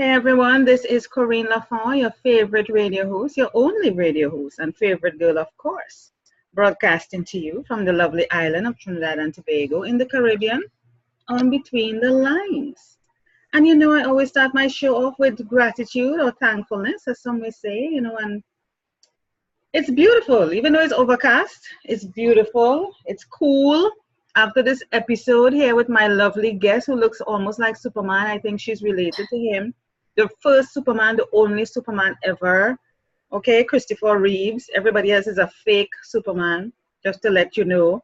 Hey everyone, this is Corinne Lafont, your favorite radio host, your only radio host, and favorite girl, of course, broadcasting to you from the lovely island of Trinidad and Tobago in the Caribbean, on Between the Lines. And I always start my show off with gratitude or thankfulness, as some may say, and it's beautiful. Even though it's overcast, it's beautiful, it's cool. After this episode here with my lovely guest who looks almost like Superman, I think she's related to him. The first Superman, the only Superman ever. Okay, Christopher Reeves. Everybody else is a fake Superman, just to let you know.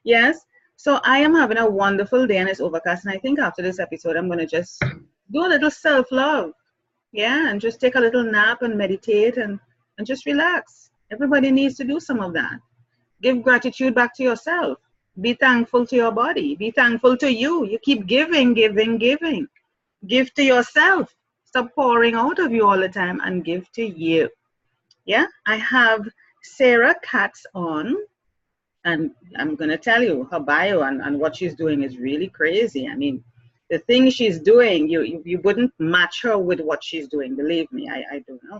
Yes. So I am having a wonderful day and it's overcast. And I think after this episode, I'm going to just do a little self-love. Yeah, and just take a little nap and meditate and just relax. Everybody needs to do some of that. Give gratitude back to yourself. Be thankful to your body. Be thankful to you. You keep giving, giving, giving. Give to yourself. Stop pouring out of you all the time and give to you. Yeah, I have Sarah Katz on, and I'm going to tell you her bio and what she's doing is really crazy. I mean, the things she's doing, you wouldn't match her with what she's doing. Believe me, I don't know.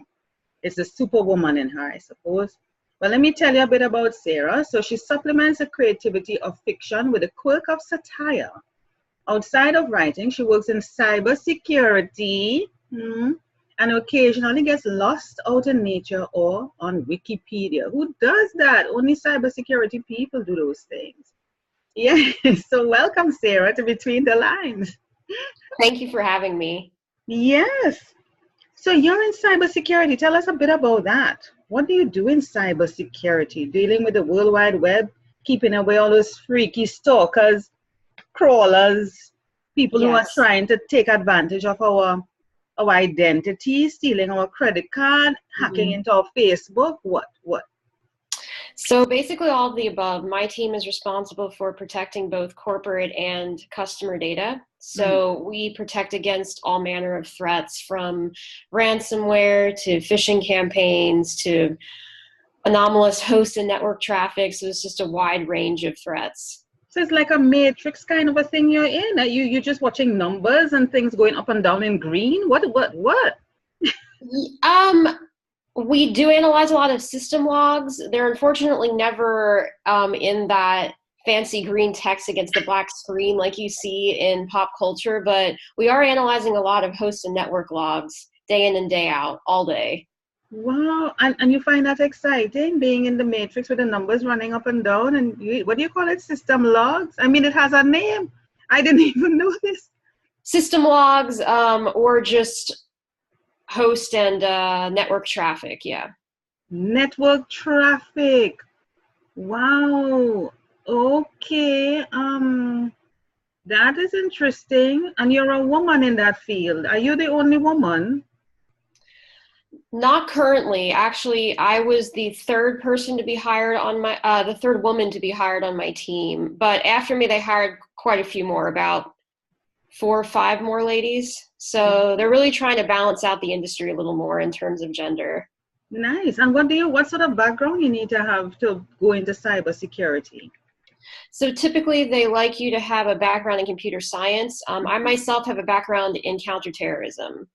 It's the superwoman in her, I suppose. Well, let me tell you a bit about Sarah. So she supplements the creativity of fiction with a quirk of satire. Outside of writing, she works in cybersecurity and occasionally gets lost out in nature or on Wikipedia. Who does that? Only cybersecurity people do those things. Yeah, so welcome, Sarah, to Between the Lines. Thank you for having me. Yes. So you're in cybersecurity. Tell us a bit about that. What do you do in cybersecurity? Dealing with the World Wide Web, keeping away all those freaky stalkers, crawlers, people who are trying to take advantage of our identity, stealing our credit card, hacking into our Facebook. What? So basically all of the above. My team is responsible for protecting both corporate and customer data. So we protect against all manner of threats, from ransomware to phishing campaigns to anomalous host and network traffic. So it's just a wide range of threats. So it's like a matrix kind of a thing you're in. You're just watching numbers and things going up and down in green. What? We do analyze a lot of system logs. They're unfortunately never in that fancy green text against the black screen like you see in pop culture, but we are analyzing a lot of host and network logs day in and day out, all day. Wow. And you find that exciting, being in the matrix with the numbers running up and down, and what do you call it? System logs? I mean, it has a name. I didn't even know this. System logs or just host and network traffic, yeah. Network traffic. Wow. Okay. That is interesting. And you're a woman in that field. Are you the only woman? Not currently. Actually, I was the third person to be hired on my, the third woman to be hired on my team. But after me, they hired quite a few more, about 4 or 5 more ladies. So they're really trying to balance out the industry a little more in terms of gender. Nice. And what sort of background you need to have to go into cybersecurity? So typically they like you to have a background in computer science. I myself have a background in counterterrorism.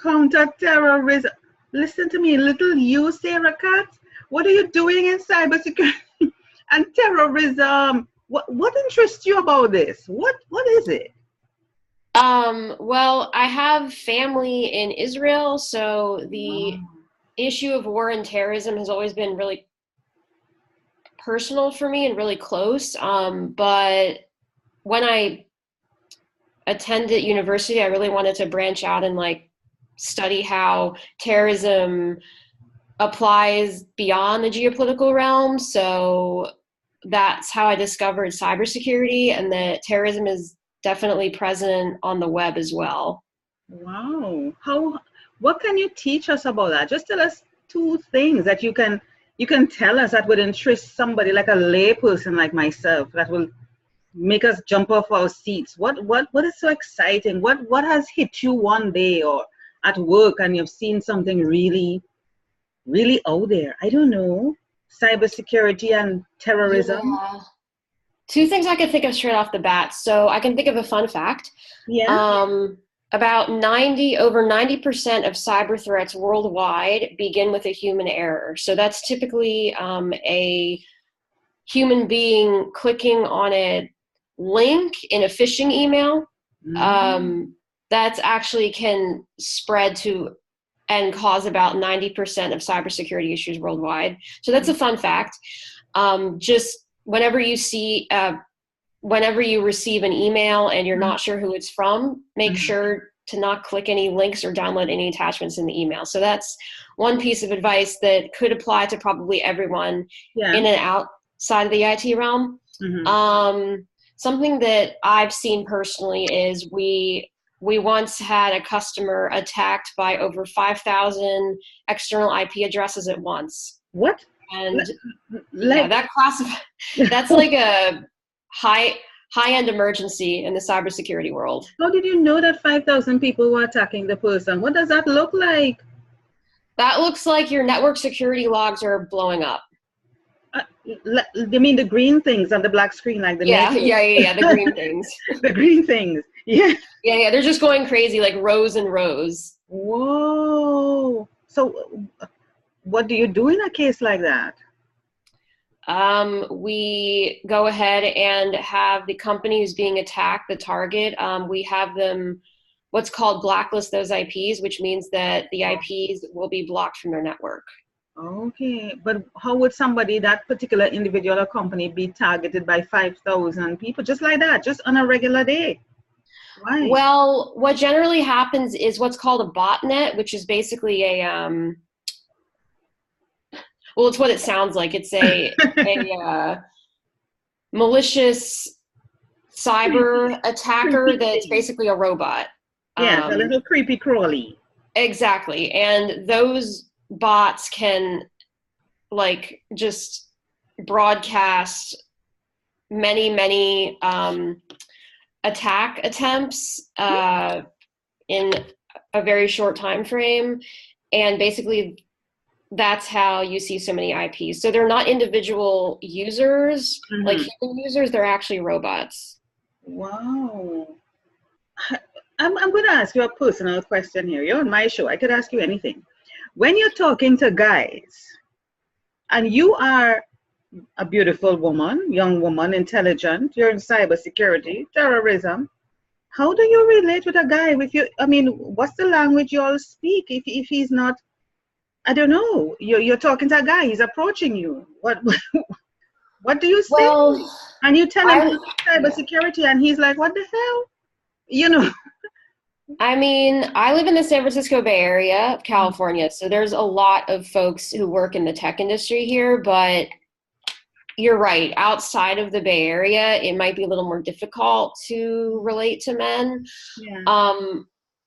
Counterterrorism. Listen to me, little you, Sarah Katz. What are you doing in cybersecurity and terrorism? What interests you about this? What is it? Well, I have family in Israel, so the issue of war and terrorism has always been really personal for me and really close. But when I attended university, I really wanted to branch out and study how terrorism applies beyond the geopolitical realm. So that's how I discovered cybersecurity, and that terrorism is definitely present on the web as well. Wow. What can you teach us about that? Just tell us 2 things that you can tell us that would interest somebody like a lay person like myself, that will make us jump off our seats. What is so exciting? What has hit you one day or at work and you've seen something really, really out there? I don't know. Cybersecurity and terrorism. Yeah. 2 things I can think of straight off the bat. So I can think of a fun fact. Yeah. About over 90% of cyber threats worldwide begin with a human error. So that's typically a human being clicking on a link in a phishing email. That's actually can spread to and cause about 90% of cybersecurity issues worldwide. So that's a fun fact. Just whenever you receive an email and you're not sure who it's from, make sure to not click any links or download any attachments in the email. So that's one piece of advice that could apply to probably everyone in and outside of the IT realm. Something that I've seen personally is we once had a customer attacked by over 5,000 external IP addresses at once. What? And that's like a high-end emergency in the cybersecurity world. How did you know that 5,000 people were attacking the person? What does that look like? That looks like your network security logs are blowing up. You mean the green things on the black screen, like the the green things. The green things. Yeah. Yeah. They're just going crazy, like rows and rows. Whoa. So, what do you do in a case like that? We go ahead and have the company who's being attacked, the target. We have them what's called blacklist those IPs, which means that the IPs will be blocked from their network. Okay, but how would somebody, that particular individual or company, be targeted by 5,000 people just like that, just on a regular day? Why? Well, what generally happens is what's called a botnet, which is basically it's what it sounds like. It's a malicious cyber attacker that's basically a robot. Yeah, a little creepy crawly. Exactly, and those bots can like just broadcast many attack attempts in a very short time frame, and basically that's how you see so many IPs. So they're not individual users like human users, they're actually robots. Wow. I'm going to ask you a personal question here. You're on my show, I could ask you anything. When you're talking to guys, and you are a beautiful woman, young woman, intelligent, you're in cybersecurity, terrorism, how do you relate with a guy with you? I mean, what's the language you all speak if he's not, I don't know, you're talking to a guy, he's approaching you. What do you say? Well, and you tell him cybersecurity and he's like, what the hell? You know. I mean, I live in the San Francisco Bay Area of California, so there's a lot of folks who work in the tech industry here, but you're right. Outside of the Bay Area, it might be a little more difficult to relate to men. Yeah.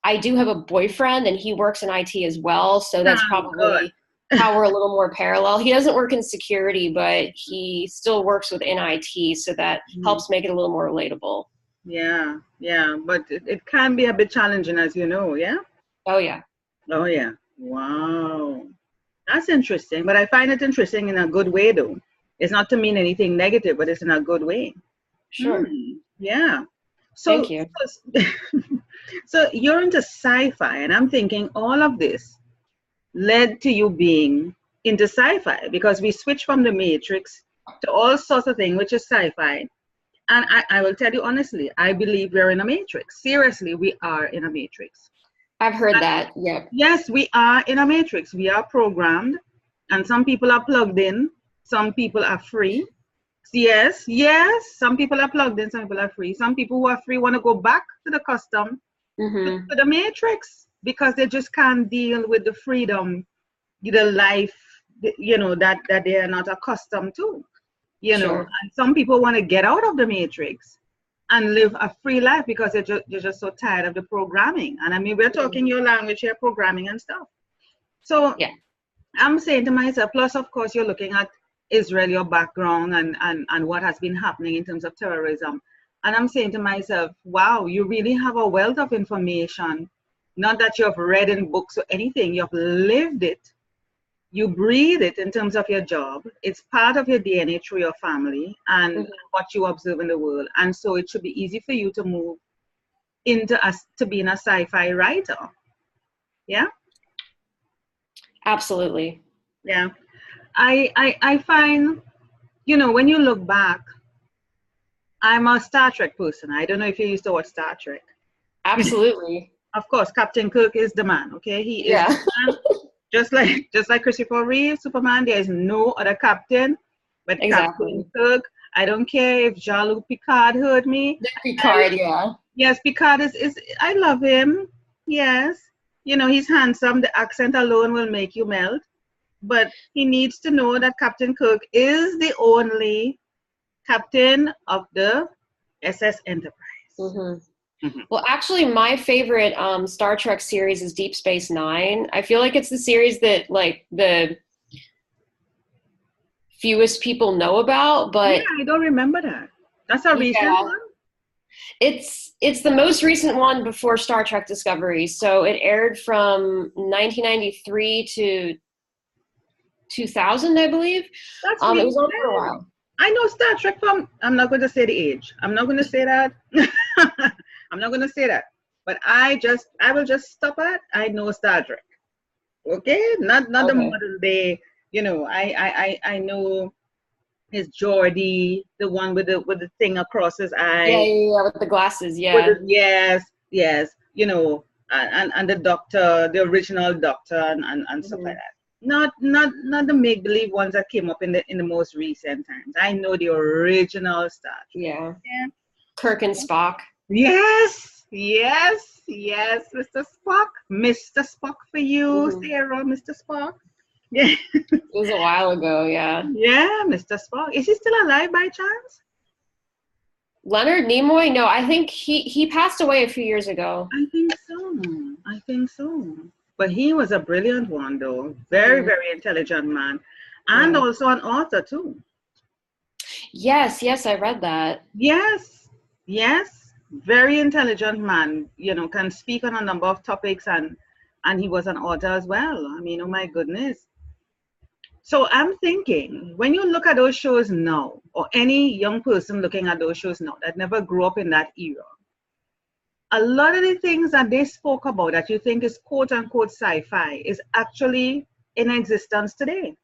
I do have a boyfriend, and he works in IT as well, so that's probably how we're a little more parallel. He doesn't work in security, but he still works within IT, so that helps make it a little more relatable. Yeah, but it can be a bit challenging, as you know, yeah? Oh, yeah. Wow. That's interesting, but I find it interesting in a good way, though. It's not to mean anything negative, but it's in a good way. Sure. Yeah. So, thank you. So you're into sci-fi, and I'm thinking all of this led to you being into sci-fi, because we switch from the Matrix to all sorts of things, which is sci-fi. And I will tell you honestly, I believe we're in a matrix. Seriously, we are in a matrix. I've heard that, yeah. Yes, we are in a matrix. We are programmed, and some people are plugged in. Some people are free. Yes, some people are plugged in, some people are free. Some people who are free want to go back to the custom, to the matrix, because they just can't deal with the freedom, the life, that they are not accustomed to. And some people want to get out of the matrix and live a free life because they're just so tired of the programming. And I mean, we're talking your language here, programming and stuff. So I'm saying to myself, plus of course you're looking at Israel, your background and what has been happening in terms of terrorism. And I'm saying to myself, wow, you really have a wealth of information. Not that you've read in books or anything, you've lived it. You breathe it in terms of your job. It's part of your DNA through your family and what you observe in the world. And so it should be easy for you to move into us to being a sci-fi writer. Yeah. Absolutely. Yeah. I find, you know, when you look back, I'm a Star Trek person. I don't know if you used to watch Star Trek. Absolutely. Of course, Captain Kirk is the man. Okay, he is Yeah. the man. Just like Christopher Reeve, Superman. There is no other captain but Captain Exactly. Kirk. I don't care if Jean-Luc Picard heard me. Picard, yeah. Yes, Picard is I love him. Yes. You know, he's handsome. The accent alone will make you melt. But he needs to know that Captain Kirk is the only captain of the SS Enterprise. Mm-hmm. Well, actually, my favorite Star Trek series is Deep Space Nine. I feel like it's the series that like the fewest people know about, but Yeah, I don't remember that. That's a recent one? it's the most recent one before Star Trek Discovery. So it aired from 1993 to 2000, I believe. That's It was recent. on for a while. I know Star Trek from, I'm not going to say the age. I'm not going to say that. I'm not going to say that. But I will just stop at, I know Star Trek. Okay? Not the modern day, you know, I know his Geordie, the one with the thing across his eye. Yeah, with the glasses, yeah. Yes. You know, and the doctor, the original doctor and stuff like that. Not the make believe ones that came up in the most recent times. I know the original Star Trek. Yeah. Kirk and Spock. Yes, Mr. Spock for you, Sarah, Mr. Spock. Yeah. It was a while ago, yeah. Yeah, Mr. Spock. Is he still alive by chance? Leonard Nimoy? No, I think he passed away a few years ago. I think so. But he was a brilliant one, though. Very, very intelligent man. And also an author, too. Yes, I read that. Yes. Very intelligent man. You know, can speak on a number of topics, and he was an author as well. I mean, oh my goodness. So I'm thinking, when you look at those shows now, or any young person looking at those shows now that never grew up in that era, a lot of the things that they spoke about that you think is quote unquote sci-fi is actually in existence today.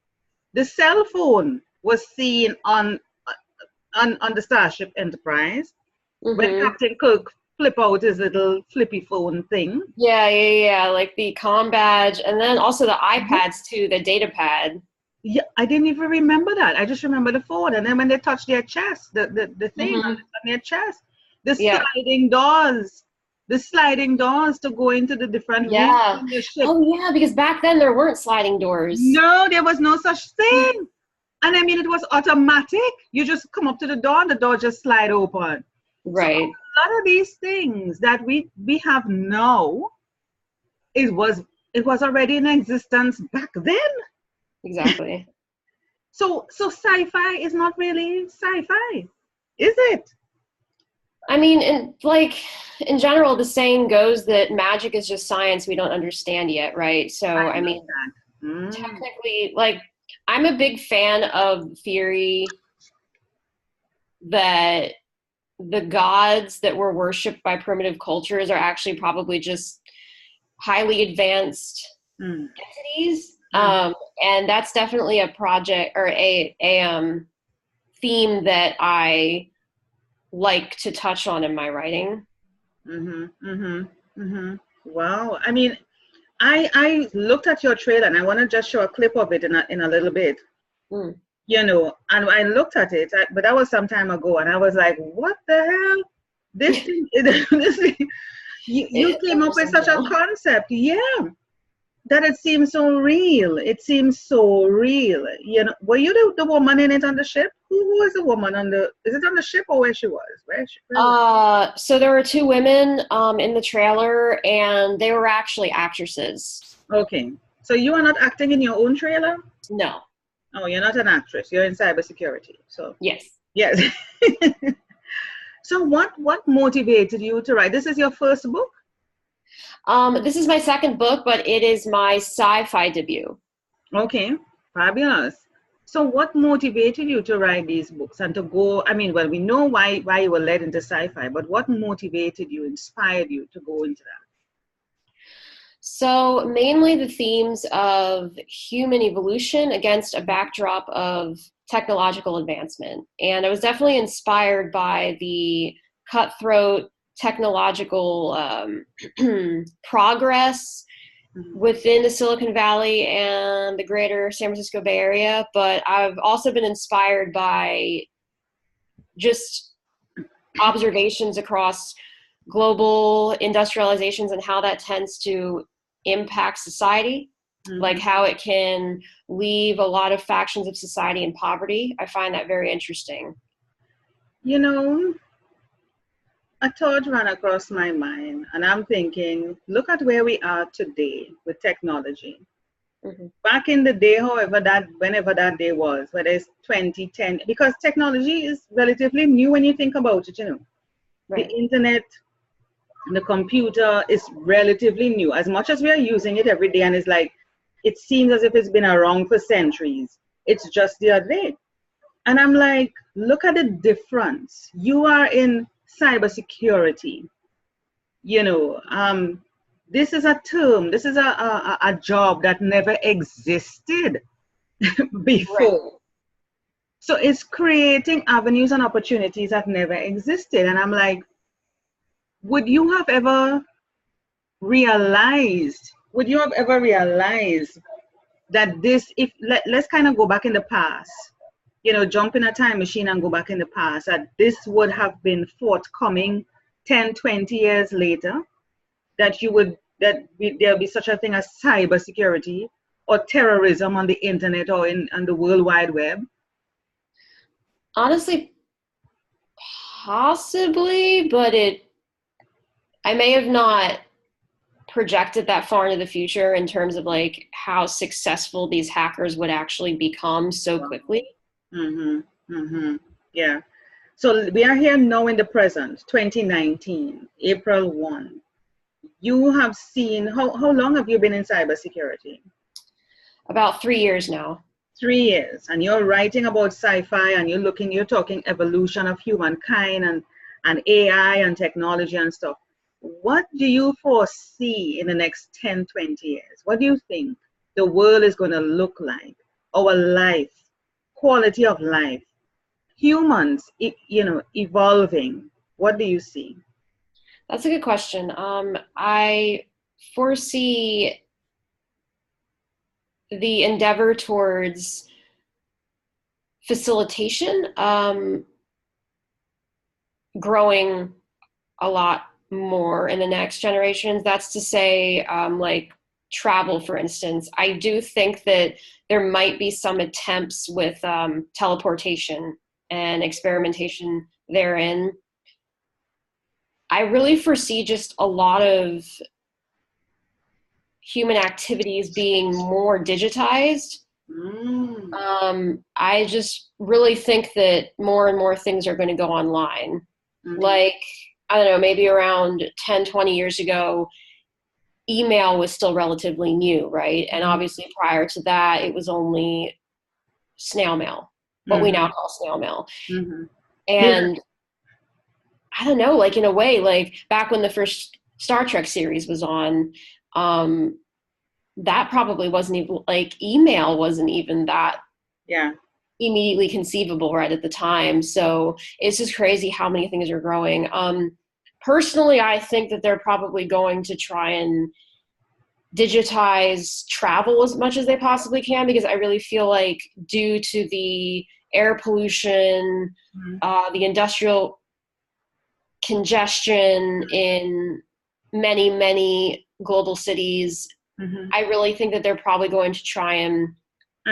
The cell phone was seen on the Starship Enterprise when Captain Kirk flip out his little flippy phone thing. Yeah, like the comm badge, and then also the iPads too, the data pad. Yeah, I didn't even remember that. I just remember the phone. And then when they touch their chest, the thing on their chest, the sliding doors to go into the different rooms on the ship. Oh yeah, because back then there weren't sliding doors. No, there was no such thing. And I mean, it was automatic. You just come up to the door and the door just slide open. Right. So a lot of these things that we have now, it was already in existence back then. Exactly. So sci-fi is not really sci-fi, is it? I mean, in general, the saying goes that magic is just science we don't understand yet, right? So, I mean, technically, like, I'm a big fan of theory that the gods that were worshipped by primitive cultures are actually probably just highly advanced entities. And that's definitely a project or a theme that I like to touch on in my writing. Wow. I mean, I looked at your trailer and I want to just show a clip of it in a little bit. You know, and I looked at it, but that was some time ago, and I was like, what the hell? This thing, you came up with such a concept. Yeah. That it seems so real. It seems so real. You know, were you the woman in it on the ship? Who was the woman is it on the ship or where she was? So there were two women in the trailer, and they were actually actresses. Okay. So you are not acting in your own trailer? No. Oh, you're not an actress. You're in cybersecurity. So yes. So what motivated you to write? This is your first book? This is my second book, but it is my sci-fi debut. Okay, fabulous. So what motivated you to write these books and to go, I mean, well, we know why you were led into sci-fi, but what motivated you, inspired you to go into that? So mainly the themes of human evolution against a backdrop of technological advancement. And I was definitely inspired by the cutthroat technological progress within the Silicon Valley and the greater San Francisco Bay Area. But I've also been inspired by just observations across global industrializations and how that tends to impact society, like how it can leave a lot of factions of society in poverty. I find that very interesting. You know, a thought ran across my mind, and I'm thinking, look at where we are today with technology. Back in the day, whenever that day was, whether it's 2010, because technology is relatively new when you think about it, Right. The internet, the computer is relatively new. As much as we are using it every day, and it's like, it seems as if it's been around for centuries. It's just the other day. And I'm like, look at the difference. You are in cybersecurity. This is a term, this is a job that never existed before. Right. So it's creating avenues and opportunities that never existed. And I'm like, would you have ever realized that let's kind of go back in the past, jump in a time machine and go back in the past, that this would have been forthcoming 10, 20 years later, that there'll be such a thing as cybersecurity or terrorism on the internet or on the World Wide Web? Honestly, possibly, but I may have not projected that far into the future in terms of like how successful these hackers would actually become so quickly. Yeah. So we are here now in the present, 2019, April 1. You have seen, how long have you been in cybersecurity? About 3 years now. 3 years. And you're writing about sci-fi, and you're talking evolution of humankind and AI and technology and stuff. What do you foresee in the next 10, 20 years? What do you think the world is going to look like? Our life, quality of life, humans, evolving. What do you see? That's a good question. I foresee the endeavor towards facilitation growing a lot more in the next generations. That's to say, like travel, for instance. I do think that there might be some attempts with teleportation and experimentation therein. I really foresee just a lot of human activities being more digitized. I just really think that more and more things are going to go online. Like, I don't know, maybe around 10, 20 years ago, email was still relatively new, right? And obviously prior to that, it was only snail mail, what we now call snail mail. And I don't know, like in a way, like back when the first Star Trek series was on, that probably wasn't even, like email wasn't even that immediately conceivable right at the time. So it's just crazy how many things are growing. Personally, I think that they're probably going to try and digitize travel as much as they possibly can, because I really feel like due to the air pollution, the industrial congestion in many, many global cities, I really think that they're probably going to try and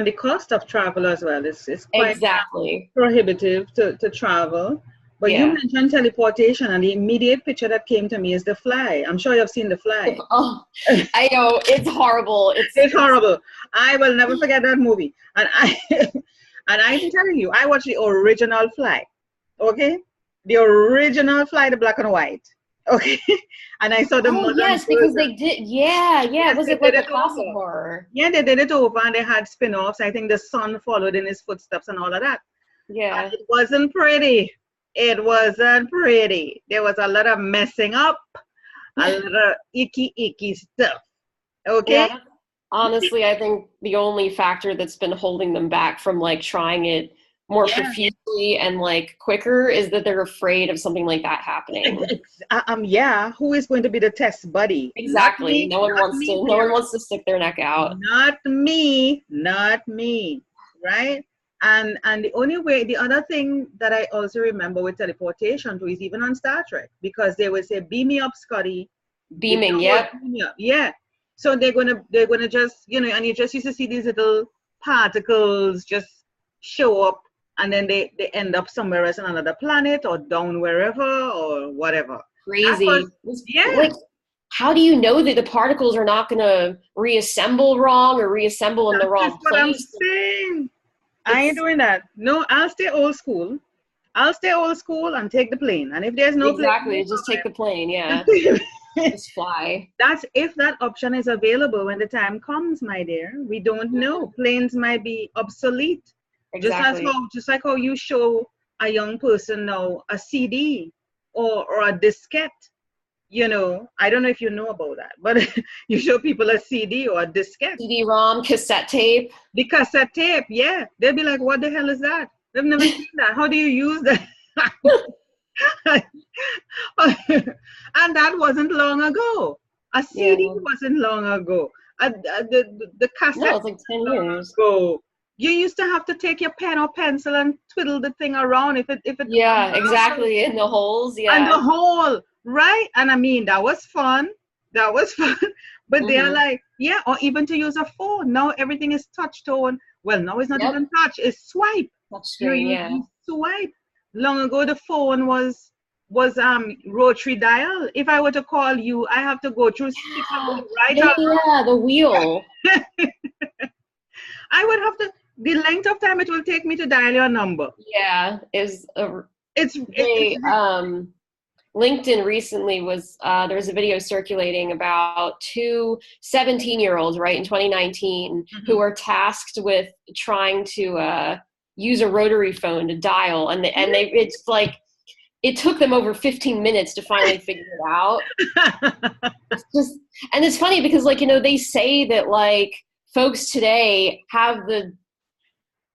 the cost of travel as well is quite exactly prohibitive to travel. But you mentioned teleportation, and the immediate picture that came to me is The Fly. I'm sure you've seen The Fly. Oh, I know, it's horrible. It's horrible. I will never forget that movie. And I'm telling you, I watched the original Fly. Okay, the original Fly, the black and white. Okay. And I saw the Oh modern yes, because version. they did. Yeah, yeah. Yes, Was they it did like a it classic over. horror? Yeah, they did it over and they had spin-offs. I think the son followed in his footsteps and all of that. And Yeah. it wasn't pretty. It wasn't pretty. There was a lot of messing up, a lot of icky stuff. Okay? Yeah. Honestly, I think the only factor that's been holding them back from like trying it more Yeah. profusely and like quicker is that they're afraid of something like that happening. Yeah. Who is going to be the test buddy? Not Exactly. me. Not me, No one dear. wants to stick their neck out. Not me. Not me. Right? And the only way, the other thing that I also remember with teleportation too is even on Star Trek, because they would say, "Beam me up, Scotty." Give me Beaming, a whole yep. beam me up. Yeah. So they're gonna just, and you just used to see these little particles just show up, and then they end up somewhere else on another planet or down wherever or whatever. That was, Crazy. yeah. Like, how do you know that the particles are not going to reassemble wrong or reassemble in the That is wrong what I'm place? saying. I ain't It's doing that. No, I'll stay old school. I'll stay old school and take the plane. And if there's no plane, exactly no just take the plane. Yeah. problem. Just fly. That's if that option is available when the time comes, my dear. We don't know. Planes might be obsolete. Exactly. Just like how you show a young person now a CD or a diskette. I don't know if you know about that, but you show people a CD or a diskette. CD-ROM, cassette tape. The cassette tape, yeah. They'll be like, what the hell is that? They've never seen that. How do you use that? And that wasn't long ago. A CD Yeah. wasn't long ago. The No, cassette it's like 10 wasn't long years. ago. You used to have to take your pen or pencil and twiddle the thing around if it Yeah, unraveled. exactly. In the holes. And the Yeah. whole, right? And I mean, that was fun. That was fun. But they are Mm-hmm. like, yeah, or even to use a phone. Now everything is touch tone. Well, now it's not Yep. even touch, it's swipe. Touch You know, screen. you, Yeah. you swipe. Long ago the phone was rotary dial. If I were to call you, I have to go through stick and go Yeah. right Yeah. or Yeah. The wheel. left. I would have to, the length of time it will take me to dial your number. Yeah. Is a It's they LinkedIn recently was there was a video circulating about two 17-year-olds, right, in 2019, who Mhm. were tasked with trying to use a rotary phone to dial, and they it's like it took them over 15 minutes to finally figure it out. It's just, and it's funny because, like, they say that like folks today have the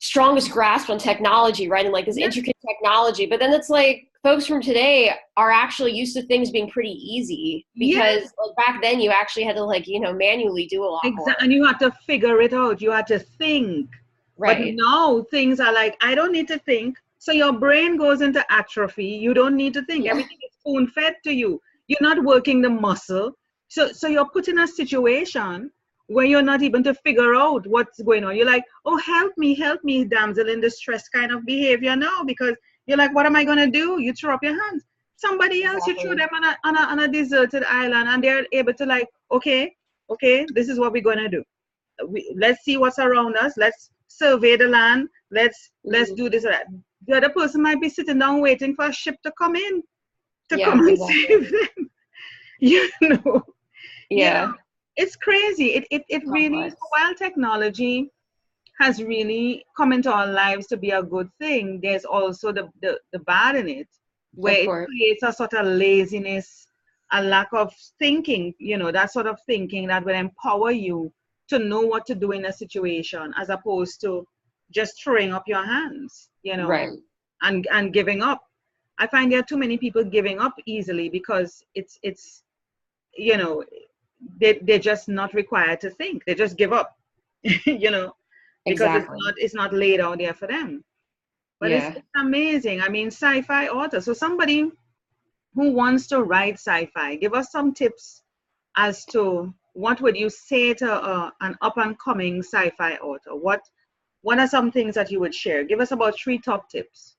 strongest grasp on technology, right? And like this Yeah, intricate technology. But then it's like folks from today are actually used to things being pretty easy yeah. because like back then you actually had to like, manually do a lot more. Exactly. And you have to figure it out. You have to think. But Right. now things are like, I don't need to think. So your brain goes into atrophy. You don't need to think. Yeah. Everything is spoon fed to you. You're not working the muscle. So you're put in a situation where you're not even to figure out what's going on. You're like, oh, help me, damsel in distress kind of behavior now, because you're like, what am I going to do? You throw up your hands. Somebody else, you throw Exactly. them on a deserted island and they're able to like, okay, this is what we're going to do. Let's see what's around us. Let's survey the land. Let's Mhm. do this or that. The other person might be sitting down waiting for a ship to come in to come Yeah, and exactly. save them. You know, you know, Yeah. it's crazy. It really, Complex. while technology has really come into our lives to be a good thing, there's also the bad in it, Of where it course. creates a sort of laziness, a lack of thinking, that sort of thinking that will empower you to know what to do in a situation, as opposed to just throwing up your hands, Right. and giving up. I find there are too many people giving up easily because it's you know they're just not required to think. They just give up. you know because Exactly. it's not laid out there for them. But it's, Yeah. it's amazing. I mean, sci-fi author. So somebody who wants to write sci-fi, give us some tips as to what would you say to an up-and-coming sci-fi author. What are some things that you would share? Give us about 3 top tips.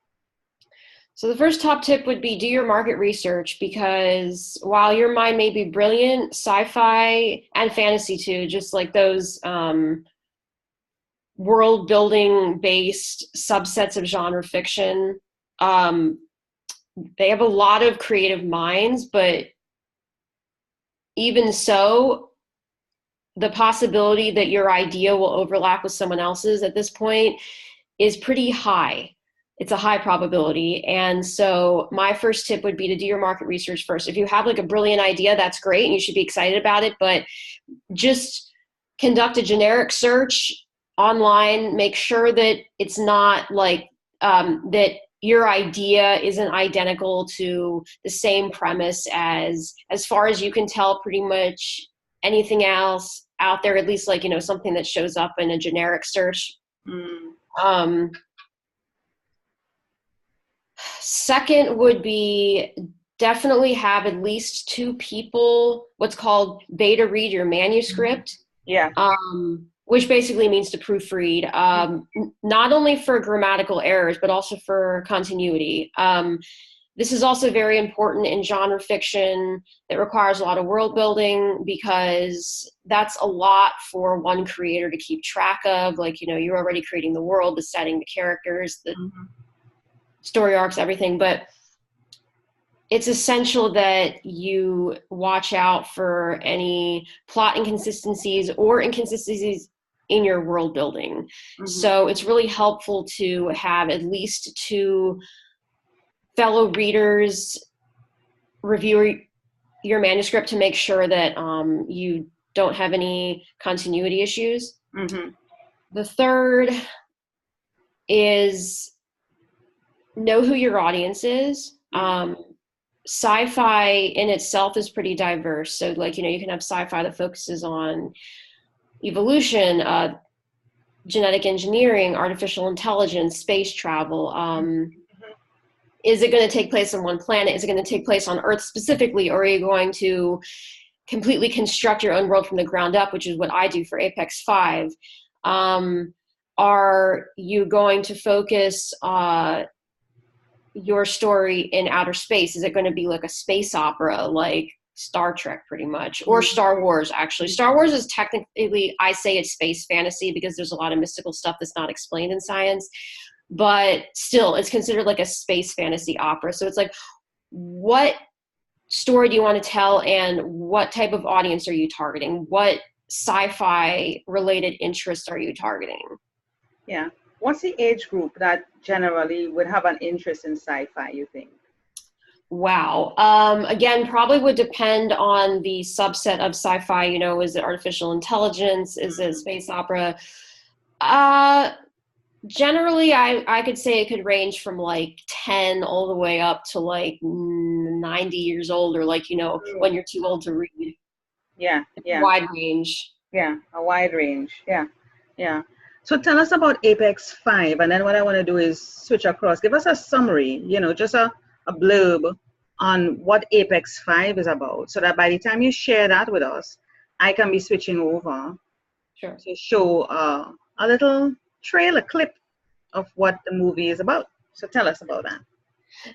So the first top tip would be do your market research, because while your mind may be brilliant, sci-fi and fantasy too, just like those world building based subsets of genre fiction, um, they have a lot of creative minds, but even so, the possibility that your idea will overlap with someone else's at this point is pretty high. It's a high probability. And so my first tip would be to do your market research first. If you have like a brilliant idea, that's great and you should be excited about it, but just conduct a generic search online. Make sure that it's not like that your idea isn't identical to the same premise as far as you can tell, pretty much anything else out there, at least like, something that shows up in a generic search. Second would be definitely have at least 2 people, what's called beta read your manuscript. Yeah. Which basically means to proofread, not only for grammatical errors, but also for continuity. This is also very important in genre fiction that requires a lot of world building, because that's a lot for one creator to keep track of. Like, you're already creating the world, the setting, the characters, the story arcs, everything. But it's essential that you watch out for any plot inconsistencies or inconsistencies in your world building. So it's really helpful to have at least 2 fellow readers review your manuscript to make sure that you don't have any continuity issues. The third is know who your audience is. Sci-fi in itself is pretty diverse. So like, you can have sci-fi that focuses on evolution, genetic engineering, artificial intelligence, space travel. Is it going to take place on one planet? Is it going to take place on Earth specifically? Or are you going to completely construct your own world from the ground up, which is what I do for Apex 5? Are you going to focus your story in outer space? Is it going to be like a space opera, like Star Trek pretty much, or Star Wars? Actually, Star Wars is technically, I say it's space fantasy because there's a lot of mystical stuff that's not explained in science, but still it's considered like a space fantasy opera. So it's like, what story do you want to tell and what type of audience are you targeting? What sci-fi related interests are you targeting? Yeah. What's the age group that generally would have an interest in sci-fi, you think? Wow. Again, probably would depend on the subset of sci-fi. Is it artificial intelligence? Is it space opera? Generally, I could say it could range from like 10 all the way up to like 90 years old, or like, when you're too old to read. Yeah. A wide range. Yeah, a wide range. Yeah. So tell us about Apex 5, and then what I want to do is switch across. Give us a summary, just a blurb on what Apex 5 is about, so that by the time you share that with us, I can be switching over to show a little trailer clip of what the movie is about. So tell us about that.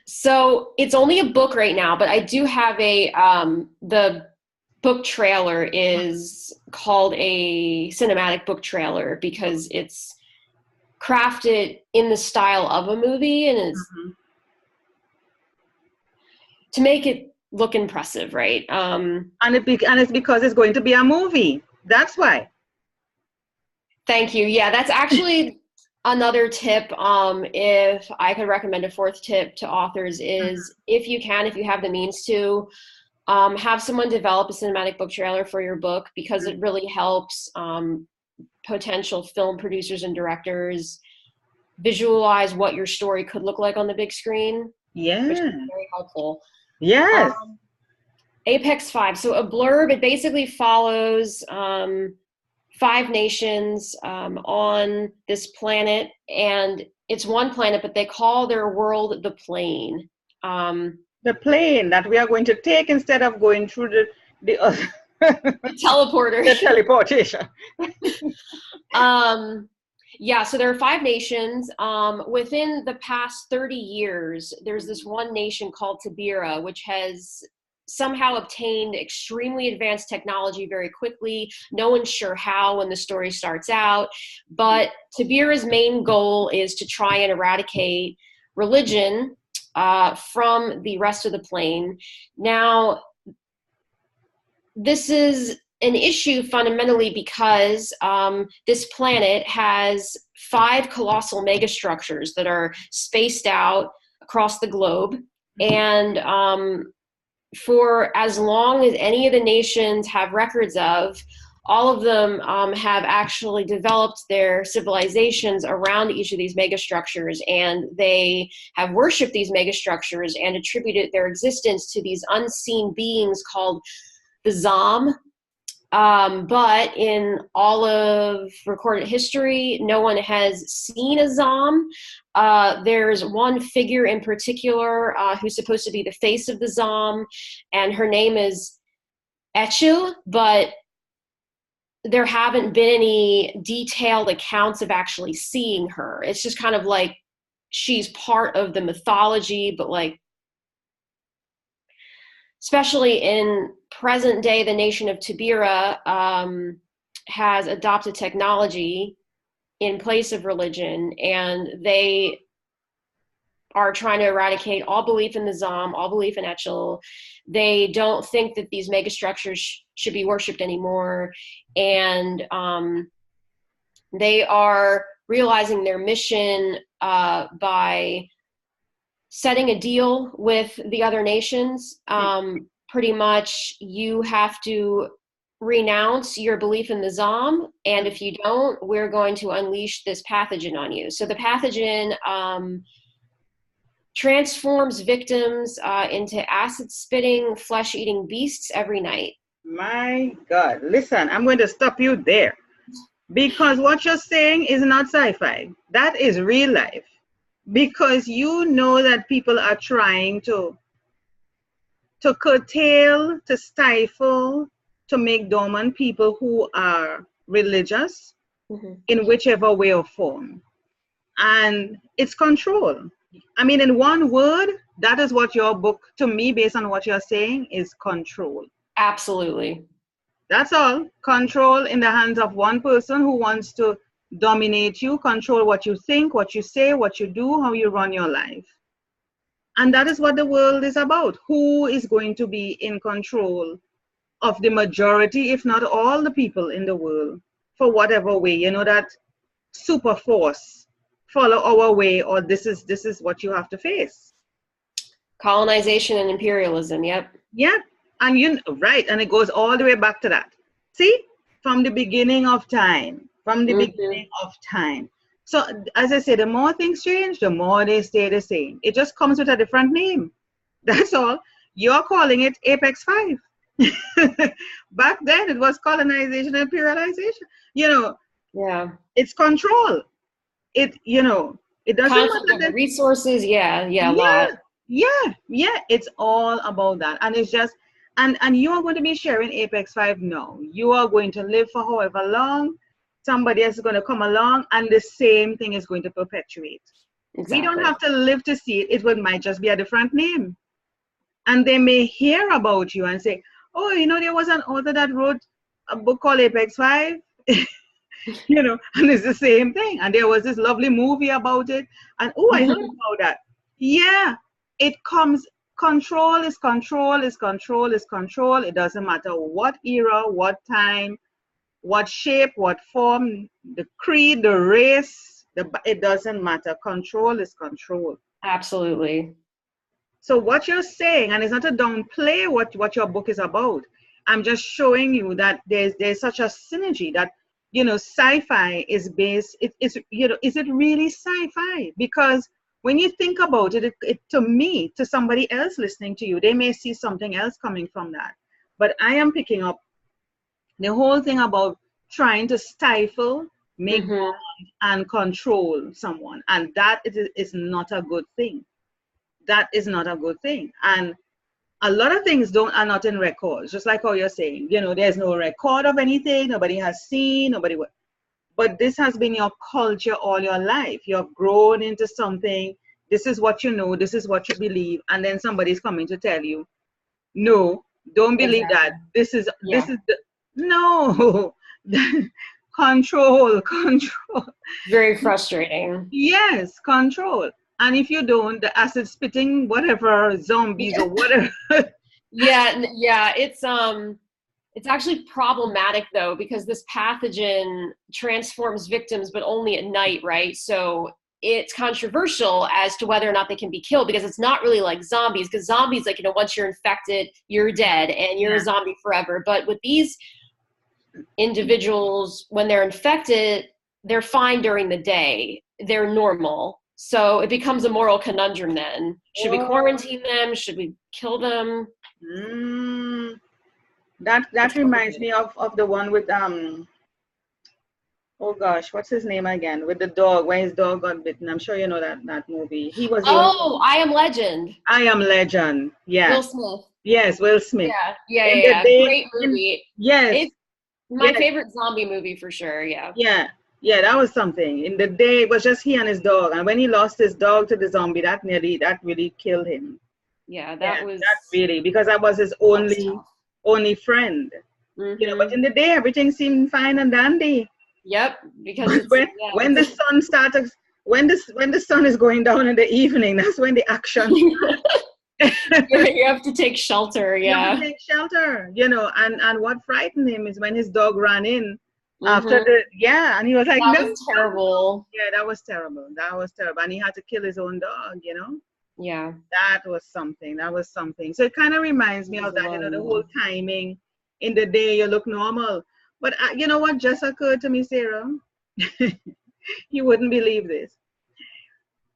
So it's only a book right now, but I do have the book trailer is called a cinematic book trailer because it's crafted in the style of a movie, and it's to make it look impressive, right? And it's because it's going to be a movie. That's why. Thank you. Yeah, that's actually another tip. If I could recommend a 4th tip to authors is, if you have the means to, have someone develop a cinematic book trailer for your book, because it really helps potential film producers and directors visualize what your story could look like on the big screen. Yeah. Which is very helpful. Yes. Apex 5. So a blurb, it basically follows 5 nations on this planet, and it's one planet, but they call their world the plane. The plane that we are going to take instead of going through the teleporter. The teleportation. Yeah, so there are 5 nations. Within the past 30 years, there's this one nation called Tibira, which has somehow obtained extremely advanced technology very quickly. No one's sure how when the story starts out, but Tibira's main goal is to try and eradicate religion from the rest of the plane. Now, this is an issue fundamentally because this planet has 5 colossal megastructures that are spaced out across the globe. And for as long as any of the nations have records of, all of them have actually developed their civilizations around each of these megastructures, and they have worshipped these megastructures and attributed their existence to these unseen beings called the Zom. But in all of recorded history, no one has seen a Zom. There's one figure in particular who's supposed to be the face of the Zom, and her name is Echil, but there haven't been any detailed accounts of actually seeing her. It's just kind of like she's part of the mythology, but like, especially in present day, the nation of Tibira has adopted technology in place of religion, and they are trying to eradicate all belief in the Zom, all belief in Echil. They don't think that these megastructures should be worshipped anymore, and they are realizing their mission by setting a deal with the other nations. Pretty much you have to renounce your belief in the Zom, and if you don't, we're going to unleash this pathogen on you. So the pathogen transforms victims into acid-spitting, flesh-eating beasts every night. My God. Listen, I'm going to stop you there. Because what you're saying is not sci-fi. That is real life. Because you know that people are trying to curtail, to stifle, to make dormant people who are religious in whichever way or form. And it's control. I mean, in one word, that is what your book, to me, based on what you're saying, is control. Absolutely. That's all. Control in the hands of one person who wants to dominate you, control what you think, what you say, what you do, how you run your life. And that is what the world is about. Who is going to be in control of the majority, if not all the people in the world, for whatever way, you know, that super force, follow our way, or this is what you have to face. Colonization and imperialism, yep. Yep. And right, and it goes all the way back to that. See, from the beginning of time, beginning of time. So as I say, the more things change, the more they stay the same. It just comes with a different name. That's all. You're calling it Apex 5. Back then it was colonization and imperialization. You know, yeah, it's control. It, you know, it doesn't conflict matter. Of the resources, a lot. Yeah, it's all about that. And it's just, and you are going to be sharing Apex 5 now. You are going to live for however long. Somebody else is going to come along, and the same thing is going to perpetuate. Exactly. We don't have to live to see it. It might just be a different name. And they may hear about you and say, oh, you know, there was an author that wrote a book called Apex 5. You know, and it's the same thing. And there was this lovely movie about it. And oh, I heard about that. Yeah, it comes. Control is control is control is control. It doesn't matter what era, what time, what shape, what form, the creed, the race, it doesn't matter. Control is control. Absolutely. So what you're saying, and it's not to downplay what your book is about. I'm just showing you that there's such a synergy that, you know, sci-fi is based, it's, you know, is it really sci-fi? Because when you think about it, to me, to somebody else listening to you, they may see something else coming from that. But I am picking up the whole thing about trying to stifle, make and control someone. And that is not a good thing. That is not a good thing. And a lot of things are not in records, just like how you're saying, you know, there's no record of anything, nobody has seen, but this has been your culture all your life. You have grown into something. This is what you know, this is what you believe, and then somebody's coming to tell you, no, don't believe that. This is no. Control. Very frustrating. Yes, control. And if you don't, the acid spitting, whatever, zombies or whatever. yeah, it's It's actually problematic though, because this pathogen transforms victims, but only at night, right? So it's controversial as to whether or not they can be killed, because it's not really like zombies, because zombies, like, once you're infected, you're dead and you're a zombie forever. But with these individuals, when they're infected, they're fine during the day. They're normal. So it becomes a moral conundrum then. Should we quarantine them? Should we kill them? That reminds me of the one with oh gosh, what's his name again? With the dog, when his dog got bitten. I'm sure you know that movie. He was the only I Am Legend. I Am Legend. Yeah. Will Smith. Yes, Will Smith. Yeah. Great movie. Yes. It's my favorite zombie movie for sure. Yeah. Yeah, that was something. In the day, it was just he and his dog, and when he lost his dog to the zombie, that really killed him. Yeah, that was because I was his only friend. But in the day, everything seemed fine and dandy. Yep, because when the sun started, when the sun is going down in the evening, that's when the action. You have to take shelter. Yeah, you have to take shelter. And what frightened him is when his dog ran in after and he was like, that was terrible. Yeah, that was terrible. And he had to kill his own dog. Yeah, that was something. So it kind of reminds me of that. The whole timing. In the day, you look normal. But you know what just occurred to me, Sarah? You wouldn't believe this.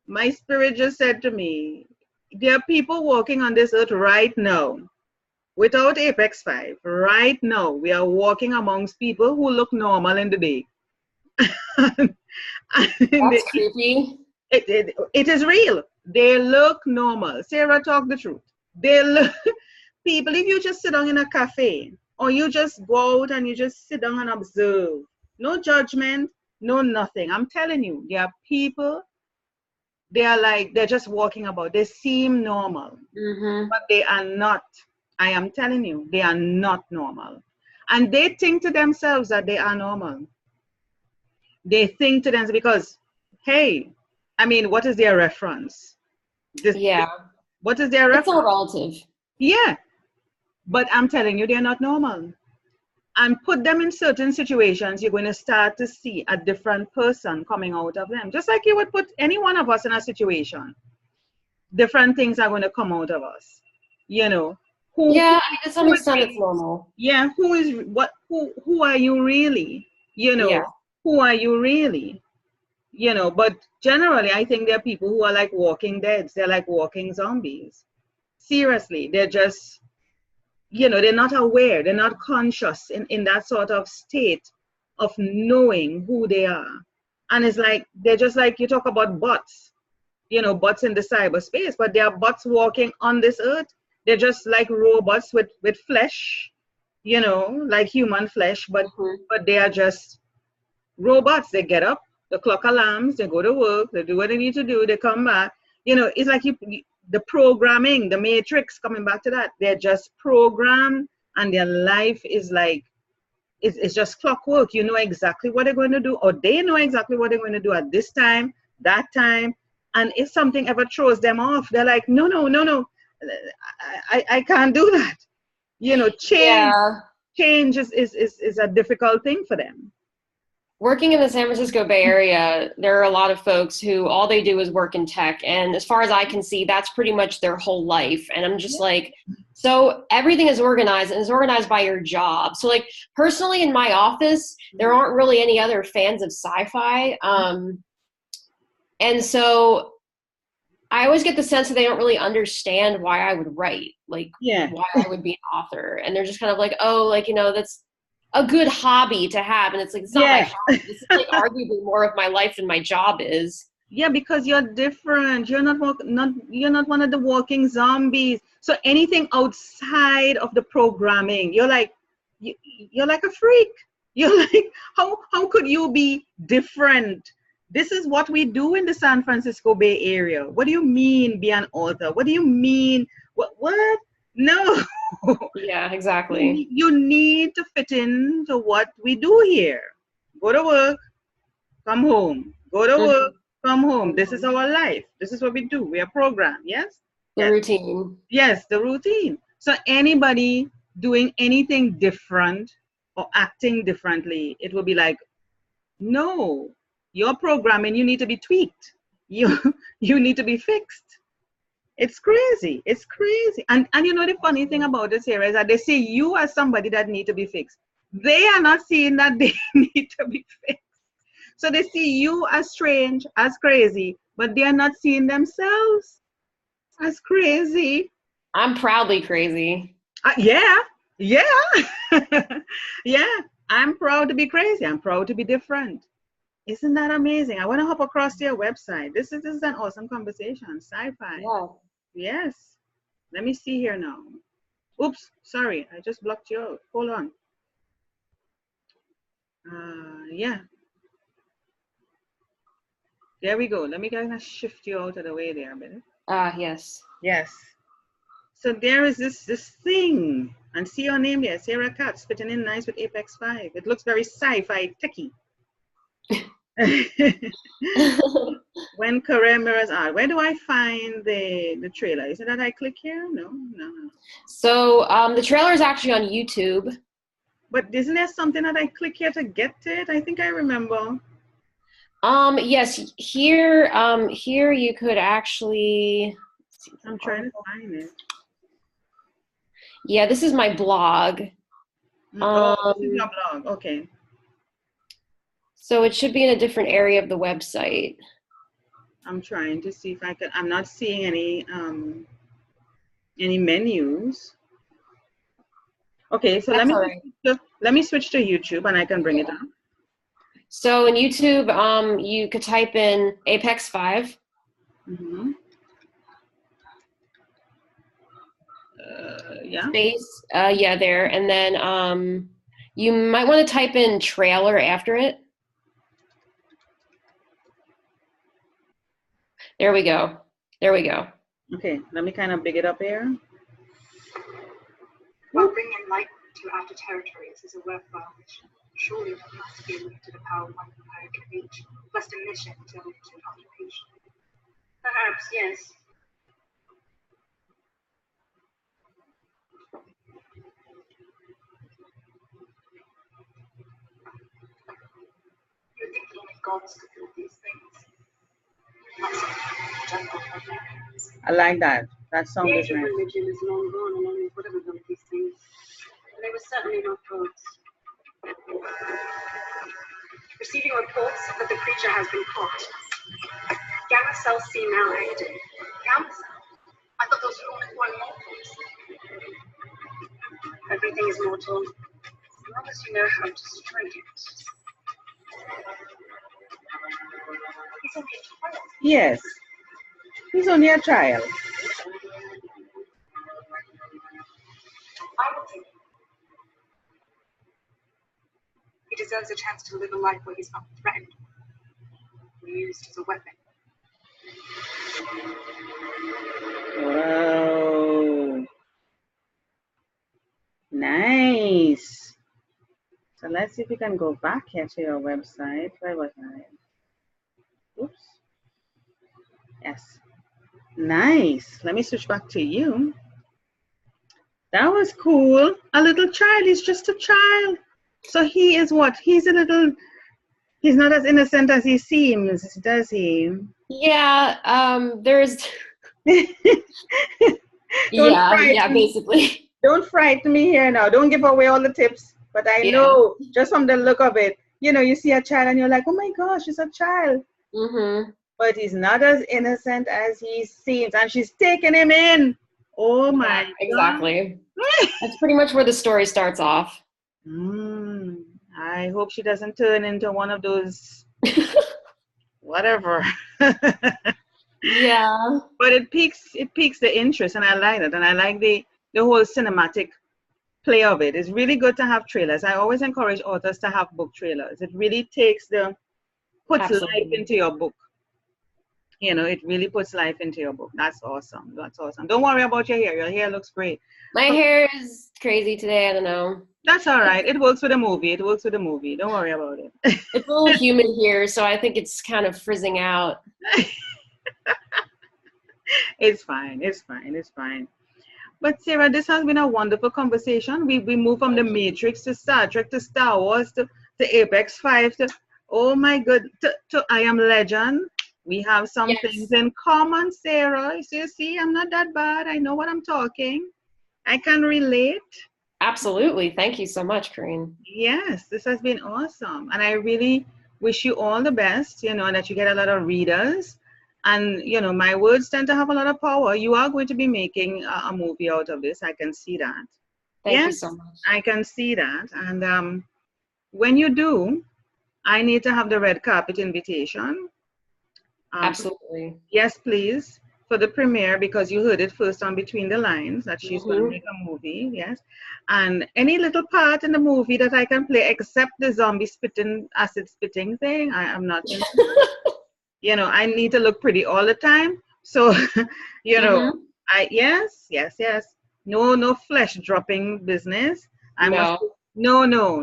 My spirit just said to me, there are people walking on this earth right now, without Apex 5. Right now, we are walking amongst people who look normal in the day. That's creepy. It is real. They look normal. Sarah, talk the truth. They look... People, if you just sit down in a cafe, or you just go out and you just sit down and observe, no judgment, no nothing. I'm telling you, there are people, they're just walking about. They seem normal, but they are not. I am telling you, they are not normal. And they think to themselves that they are normal. They think to themselves because, hey, I mean, what is their reference? What is their reference? It's all relative. Yeah. But I'm telling you, they're not normal. And put them in certain situations, you're going to start to see a different person coming out of them. Just like you would put any one of us in a situation. Different things are going to come out of us. To some extent it's normal. Yeah, who are you really? Who are you really? But generally, I think there are people who are like walking dead. They're like walking zombies. Seriously, they're just... they're not aware, they're not conscious in that sort of state of knowing who they are. And it's like, they're just like, you talk about bots, bots in the cyberspace, but they are bots walking on this earth. They're just like robots with flesh, like human flesh, but they are just robots. They get up, the clock alarms, they go to work, they do what they need to do, they come back. It's like the programming, the matrix, coming back to that, they're just programmed, and their life is like, it's just clockwork. You know exactly what they're going to do, or they know exactly what they're going to do at this time, that time. And if something ever throws them off, they're like, no, I can't do that. Change is a difficult thing for them. Working in the San Francisco Bay Area, there are a lot of folks who all they do is work in tech. And as far as I can see, that's pretty much their whole life. And I'm just like, so everything is organized, and it's organized by your job. So like personally in my office, there aren't really any other fans of sci-fi. And so I always get the sense that they don't really understand why I would write, why I would be an author. And they're just kind of like, that's a good hobby to have. And it's like, it's not my hobby. This is like arguably more of my life than my job is. Yeah, because you're different. You're not one of the walking zombies. So anything outside of the programming, you're like a freak. You're like, how could you be different? This is what we do in the San Francisco Bay Area. What do you mean be an author? What do you mean? What? No. Yeah, exactly. You need to fit into what we do here. Go to work, come home. Go to work, come home. This is our life. This is what we do. We are programmed, yes? The routine. Yes, the routine. So anybody doing anything different or acting differently, it will be like, no, your programming, you need to be tweaked. You you need to be fixed. It's crazy. It's crazy. And you know the funny thing about this here is that they see you as somebody that need to be fixed. They are not seeing that they need to be fixed. So they see you as strange, as crazy, but they are not seeing themselves as crazy. I'm proudly crazy. Yeah, yeah, yeah. I'm proud to be crazy. I'm proud to be different. Isn't that amazing? I want to hop across to your website. This is an awesome conversation. Sci-fi. Yeah. Yes. Let me see here now. Oops, sorry, I just blocked you out. Hold on. Yeah. There we go. Let me kind of shift you out of the way there a minute. Yes. Yes. So there is this thing. And see your name there, Sarah Katz, fitting in nice with Apex 5. It looks very sci-fi techy. When career mirrors are, where do I find the trailer? Is it that I click here? No. So the trailer is actually on YouTube. But isn't there something that I click here to get to it? I think I remember. Yes, here you could actually. I'm trying to find it. Yeah, this is my blog. Oh, this is your blog. Okay. So it should be in a different area of the website. I'm trying to see if I can. I'm not seeing any menus. Okay, so let me switch to YouTube and I can bring it up. So in YouTube, you could type in Apex 5. Mm-hmm. Yeah. Space, yeah, there, and then you might want to type in trailer after it. There we go. There we go. Okay, let me kind of big it up here. While bringing light to outer territories is a worthwhile mission. Surely there must be a limit to the power one empire can reach, lest a mission turn into an occupation. Perhaps, yes. You're thinking if gods could do these things. Not something jungle barbarians. I like that. That song The is age of nice. religion is long gone along with whatever built these things. And they were certainly not gods. Receiving reports that the creature has been caught. Gamma cells seem now active. Gamma cells? I thought those were only one mortals. Everything is mortal, as long as you know how to strike it. He's only a child. Yes. He's only a child. I will take him. He deserves a chance to live a life where he's not threatened, or used as a weapon. Wow. Nice. So let's see if we can go back here to your website. Where was I? Oops. Yes. Nice. Let me switch back to you. That was cool. A little child. He's just a child. So he is what? He's not as innocent as he seems, does he? Yeah, there's yeah, basically. Don't frighten me here now. Don't give away all the tips. But I know just from the look of it, you see a child and you're like, oh my gosh, it's a child. Mm-hmm. But he's not as innocent as he seems. And she's taking him in. Oh my God. Exactly. That's pretty much where the story starts off. I hope she doesn't turn into one of those whatever. Yeah. But it piques the interest, and I like it. And I like the whole cinematic play of it. It's really good to have trailers. I always encourage authors to have book trailers. It really puts life into your book. It really puts life into your book. That's awesome. That's awesome. Don't worry about your hair. Your hair looks great. My hair is crazy today. I don't know. That's all right. It works with the movie. It works with the movie. Don't worry about it. It's a little humid here, so I think it's kind of frizzing out. It's fine. It's fine. It's fine. But Sarah, this has been a wonderful conversation. We move from the Matrix to Star Trek to Star Wars to Apex 5 to, oh my good, to I Am Legend. We have some things Yes. in common, Sarah. So you see, I'm not that bad. I know what I'm talking. I can relate. Absolutely. Thank you so much, Corinne. Yes, this has been awesome. And I really wish you all the best, and that you get a lot of readers. And, my words tend to have a lot of power. You are going to be making a movie out of this. I can see that. Thank you Yes, so much. I can see that. And when you do, I need to have the red carpet invitation. Absolutely. Yes, please, for the premiere, because you heard it first on Between the Lines that she's going to make a movie. Yes, and any little part in the movie that I can play, except the zombie spitting, acid spitting thing, I am not interested. I need to look pretty all the time. So, yes. No flesh dropping business. I must. No. No.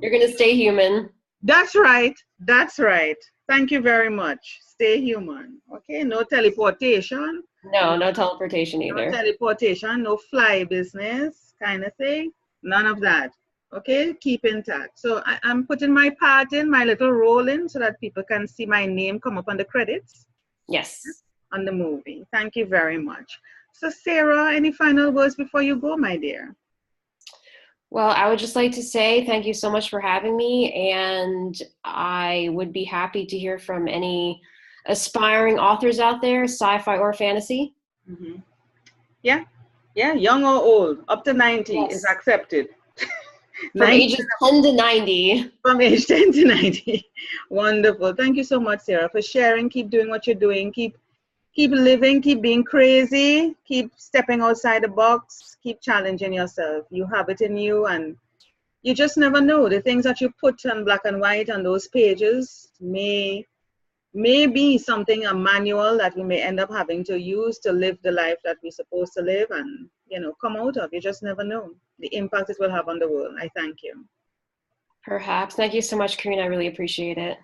You're gonna stay human. That's right. That's right. Thank you very much. Stay human. Okay. No teleportation. No teleportation No either. teleportation. No fly business kind of thing. None of that. Okay. Keep intact. So I'm putting my part in, my little role in, so that people can see my name come up on the credits Yes. on the movie. Thank you very much. So Sarah, any final words before you go, my dear? Well, I would just like to say thank you so much for having me, and I would be happy to hear from any aspiring authors out there, sci-fi or fantasy. Mm-hmm. Yeah, young or old, up to 90 is Yes. accepted. From ages 10 to 90. From age 10 to 90. Wonderful. Thank you so much, Sarah, for sharing. Keep doing what you're doing. Keep living, keep being crazy, keep stepping outside the box, keep challenging yourself. You have it in you, and you just never know. The things that you put on black and white on those pages may be something, a manual that we may end up having to use to live the life that we're supposed to live and, come out of. You just never know the impact it will have on the world. I thank you. Perhaps. Thank you so much, Karina. I really appreciate it.